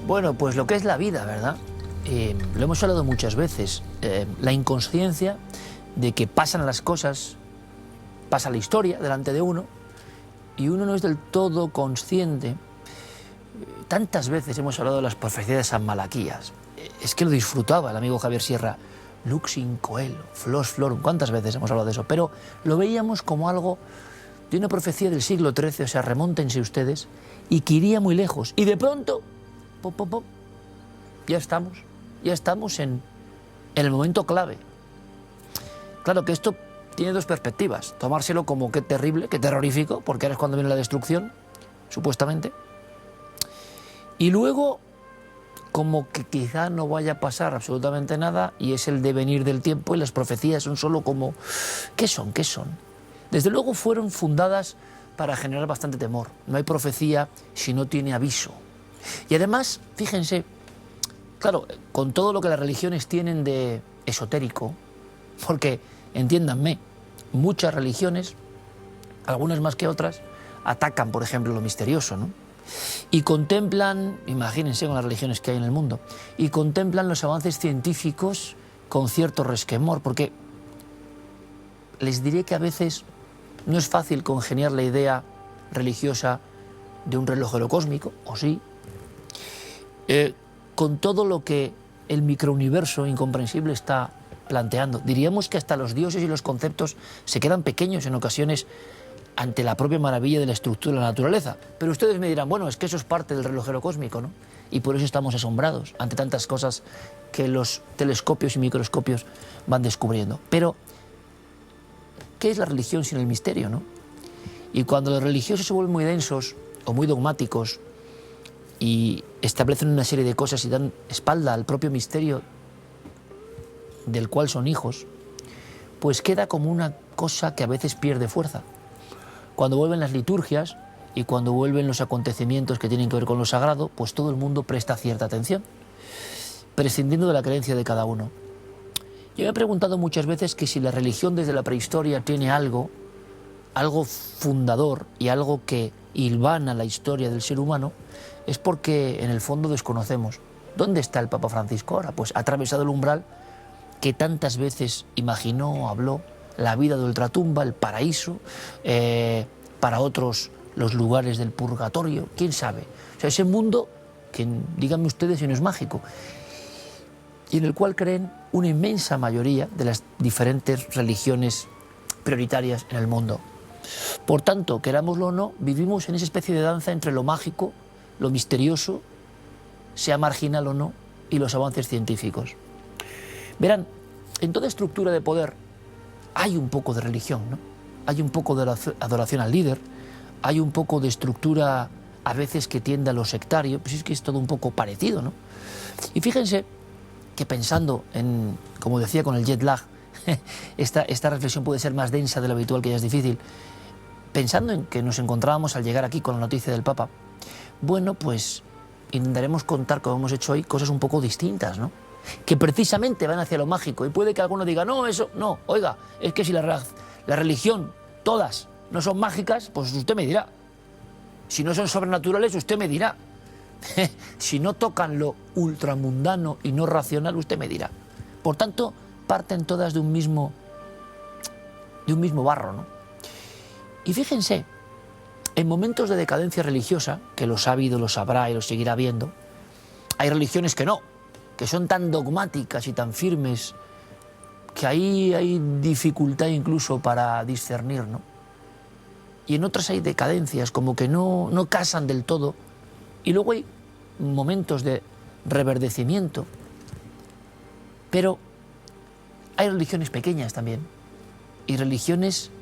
Bueno, pues lo que es la vida, ¿verdad? Lo hemos hablado muchas veces. La inconsciencia de que pasan las cosas, pasa la historia delante de uno y uno no es del todo consciente. Tantas veces hemos hablado de las profecías de San Malaquías. Es que lo disfrutaba el amigo Javier Sierra. Lux in coelo, flos florum. ¿Cuántas veces hemos hablado de eso? Pero lo veíamos como algo de una profecía del siglo XIII, o sea, remóntense ustedes, y que iría muy lejos. Y de pronto, pop, pop, pop, ya estamos en el momento clave. Claro que esto tiene dos perspectivas. Tomárselo como qué terrible, qué terrorífico, porque ahora es cuando viene la destrucción, supuestamente. Y luego, como que quizá no vaya a pasar absolutamente nada y es el devenir del tiempo y las profecías son solo como... ¿Qué son? ¿Qué son? Desde luego fueron fundadas para generar bastante temor. No hay profecía si no tiene aviso. Y además, fíjense, claro, con todo lo que las religiones tienen de esotérico, porque, entiéndanme, muchas religiones, algunas más que otras, atacan, por ejemplo, lo misterioso, ¿no? Y contemplan, imagínense con las religiones que hay en el mundo, y contemplan los avances científicos con cierto resquemor, porque les diré que a veces no es fácil congeniar la idea religiosa de un relojero cósmico, o sí, con todo lo que el microuniverso incomprensible está planteando. Diríamos que hasta los dioses y los conceptos se quedan pequeños en ocasiones ante la propia maravilla de la estructura de la naturaleza. Pero ustedes me dirán, bueno, es que eso es parte del relojero cósmico, ¿no? Y por eso estamos asombrados ante tantas cosas que los telescopios y microscopios van descubriendo. Pero, ¿qué es la religión sin el misterio, no? Y cuando los religiosos se vuelven muy densos o muy dogmáticos y establecen una serie de cosas y dan espalda al propio misterio del cual son hijos, pues queda como una cosa que a veces pierde fuerza. Cuando vuelven las liturgias y cuando vuelven los acontecimientos que tienen que ver con lo sagrado, pues todo el mundo presta cierta atención, prescindiendo de la creencia de cada uno. Yo me he preguntado muchas veces que si la religión desde la prehistoria tiene algo fundador y algo que hilvana la historia del ser humano, es porque en el fondo desconocemos. ¿Dónde está el Papa Francisco ahora? Pues ha atravesado el umbral que tantas veces imaginó, habló, la vida de ultratumba, el paraíso, para otros los lugares del purgatorio, quién sabe. O sea, ese mundo que, díganme ustedes si no es mágico, y en el cual creen una inmensa mayoría de las diferentes religiones prioritarias en el mundo. Por tanto, querámoslo o no, vivimos en esa especie de danza entre lo mágico, lo misterioso, sea marginal o no, y los avances científicos. Verán, en toda estructura de poder hay un poco de religión, ¿no? Hay un poco de adoración al líder, hay un poco de estructura a veces que tiende a lo sectario, pues es que es todo un poco parecido, ¿no? Y fíjense que pensando en, como decía con el jet lag, esta reflexión puede ser más densa de lo habitual, que ya es difícil, pensando en que nos encontrábamos al llegar aquí con la noticia del Papa, bueno, pues intentaremos contar, como hemos hecho hoy, cosas un poco distintas, ¿no? Que precisamente van hacia lo mágico, y puede que alguno diga, no, eso, no, oiga, es que si la religión, todas, no son mágicas, pues usted me dirá. Si no son sobrenaturales, usted me dirá. Si no tocan lo ultramundano y no racional, usted me dirá. Por tanto, parten todas de un mismo barro, ¿no? Y fíjense, en momentos de decadencia religiosa, que los ha habido, los habrá y los seguirá habiendo, hay religiones que no, que son tan dogmáticas y tan firmes, que ahí hay dificultad incluso para discernir, ¿no? Y en otras hay decadencias, como que no casan del todo, y luego hay momentos de reverdecimiento. Pero hay religiones pequeñas también, y religiones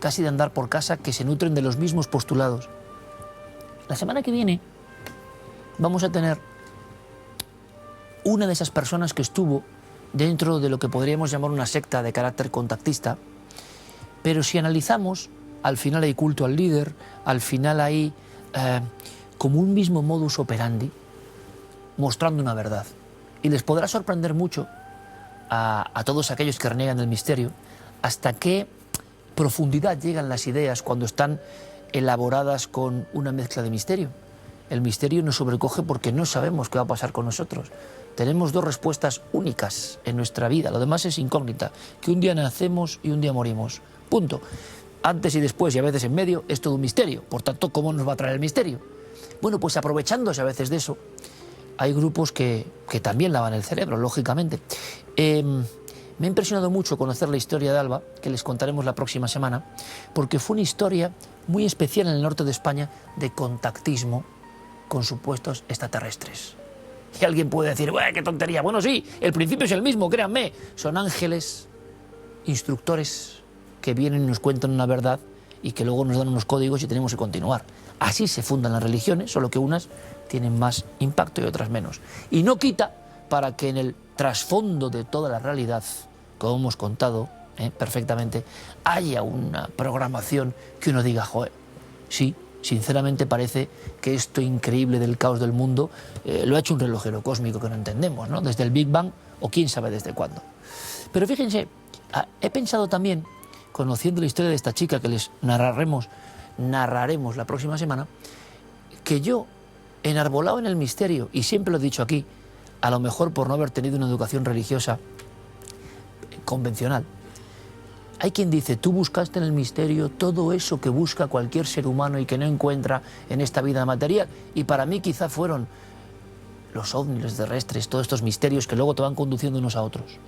casi de andar por casa que se nutren de los mismos postulados. La semana que viene vamos a tener una de esas personas que estuvo dentro de lo que podríamos llamar una secta de carácter contactista, pero si analizamos, al final hay culto al líder, al final hay como un mismo modus operandi, mostrando una verdad. Y les podrá sorprender mucho a todos aquellos que reniegan del misterio, hasta qué profundidad llegan las ideas cuando están elaboradas con una mezcla de misterio. el misterio nos sobrecoge porque no sabemos qué va a pasar con nosotros. Tenemos dos respuestas únicas en nuestra vida, lo demás es incógnita, que un día nacemos y un día morimos, punto. Antes y después y a veces en medio es todo un misterio, por tanto, ¿cómo nos va a traer el misterio? Bueno, pues aprovechándose a veces de eso, hay grupos que también lavan el cerebro, lógicamente. Me ha impresionado mucho conocer la historia de Alba, que les contaremos la próxima semana, porque fue una historia muy especial en el norte de España de contactismo con supuestos extraterrestres. Y alguien puede decir, ¡qué tontería! Bueno, sí, el principio es el mismo, créanme. Son ángeles, instructores, que vienen y nos cuentan una verdad y que luego nos dan unos códigos y tenemos que continuar. Así se fundan las religiones, solo que unas tienen más impacto y otras menos. Y no quita para que en el trasfondo de toda la realidad, como hemos contado perfectamente, haya una programación que uno diga, joder, sí, sinceramente parece que esto increíble del caos del mundo lo ha hecho un relojero cósmico que no entendemos, ¿no? Desde el Big Bang o quién sabe desde cuándo. Pero fíjense, he pensado también, conociendo la historia de esta chica que les narraremos la próxima semana, que yo, enarbolado en el misterio, y siempre lo he dicho aquí, a lo mejor por no haber tenido una educación religiosa convencional, hay quien dice, tú buscaste en el misterio todo eso que busca cualquier ser humano y que no encuentra en esta vida material, y para mí quizá fueron los ovnis, los terrestres, todos estos misterios que luego te van conduciendo unos a otros.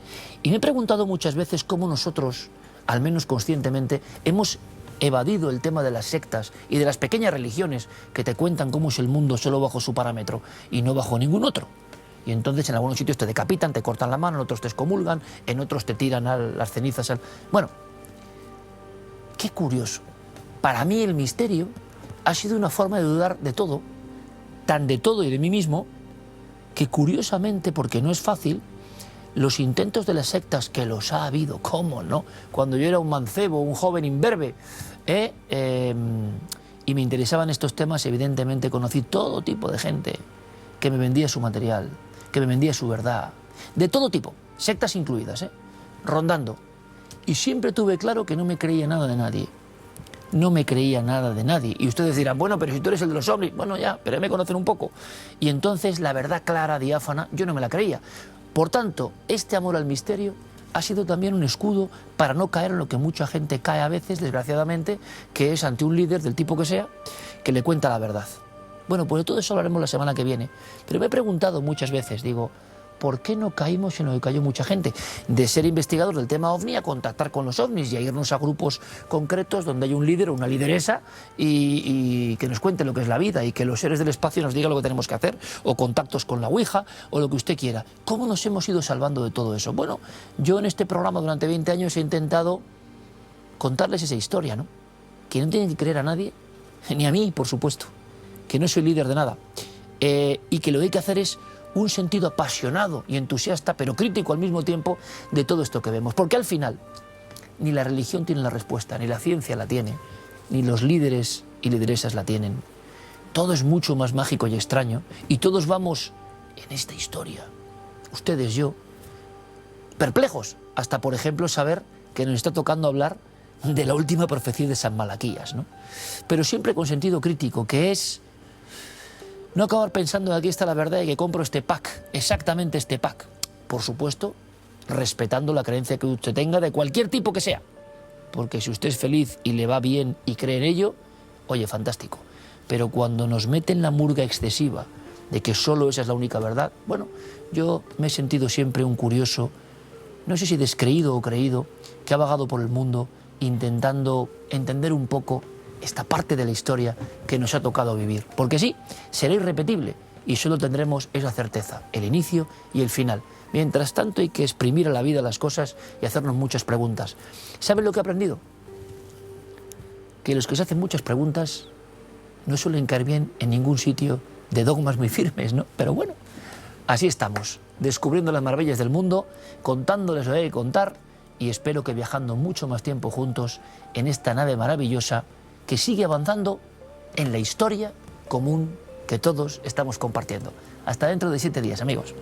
Y me he preguntado muchas veces cómo nosotros, al menos conscientemente, hemos evadido el tema de las sectas y de las pequeñas religiones que te cuentan cómo es el mundo solo bajo su parámetro y no bajo ningún otro. Y entonces en algunos sitios te decapitan, te cortan la mano, en otros te excomulgan, en otros te tiran las cenizas. Bueno, qué curioso. Para mí el misterio ha sido una forma de dudar de todo, tan de todo y de mí mismo, que curiosamente, porque no es fácil, los intentos de las sectas, que los ha habido, ¿cómo no? Cuando yo era un mancebo, un joven imberbe, y me interesaban estos temas, evidentemente conocí todo tipo de gente que me vendía su material, que me vendía su verdad, de todo tipo, sectas incluidas, rondando. Y siempre tuve claro que no me creía nada de nadie. No me creía nada de nadie. Y ustedes dirán, bueno, pero si tú eres el de los ovnis, bueno, ya, pero me conocen un poco. Y entonces la verdad clara, diáfana, yo no me la creía. Por tanto, este amor al misterio ha sido también un escudo para no caer en lo que mucha gente cae a veces, desgraciadamente, que es ante un líder del tipo que sea, que le cuenta la verdad. Bueno, pues de todo eso hablaremos la semana que viene. Pero me he preguntado muchas veces, digo, ¿por qué no caímos en lo que cayó mucha gente? De ser investigador del tema ovni a contactar con los ovnis y a irnos a grupos concretos donde hay un líder o una lideresa y que nos cuente lo que es la vida y que los seres del espacio nos digan lo que tenemos que hacer, o contactos con la Ouija o lo que usted quiera. ¿Cómo nos hemos ido salvando de todo eso? Bueno, yo en este programa durante 20 años he intentado contarles esa historia, ¿no? Que no tienen que creer a nadie, ni a mí, por supuesto, que no soy líder de nada, y que lo que hay que hacer es un sentido apasionado y entusiasta, pero crítico al mismo tiempo, de todo esto que vemos. Porque al final, ni la religión tiene la respuesta, ni la ciencia la tiene, ni los líderes y lideresas la tienen. Todo es mucho más mágico y extraño, y todos vamos en esta historia, ustedes, yo, perplejos, hasta por ejemplo saber que nos está tocando hablar de la última profecía de San Malaquías, ¿no? Pero siempre con sentido crítico, que es no acabar pensando que aquí está la verdad y que compro este pack, exactamente este pack. Por supuesto, respetando la creencia que usted tenga de cualquier tipo que sea. Porque si usted es feliz y le va bien y cree en ello, oye, fantástico. Pero cuando nos meten la murga excesiva de que solo esa es la única verdad, bueno, yo me he sentido siempre un curioso, no sé si descreído o creído, que ha vagado por el mundo intentando entender un poco esta parte de la historia que nos ha tocado vivir. Porque sí, será irrepetible y solo tendremos esa certeza, el inicio y el final. Mientras tanto hay que exprimir a la vida las cosas y hacernos muchas preguntas. ¿Saben lo que he aprendido? Que los que se hacen muchas preguntas no suelen caer bien en ningún sitio de dogmas muy firmes, ¿no? Pero bueno, así estamos, descubriendo las maravillas del mundo, contándoles lo que hay que contar, y espero que viajando mucho más tiempo juntos en esta nave maravillosa que sigue avanzando en la historia común que todos estamos compartiendo. Hasta dentro de 7 días, amigos.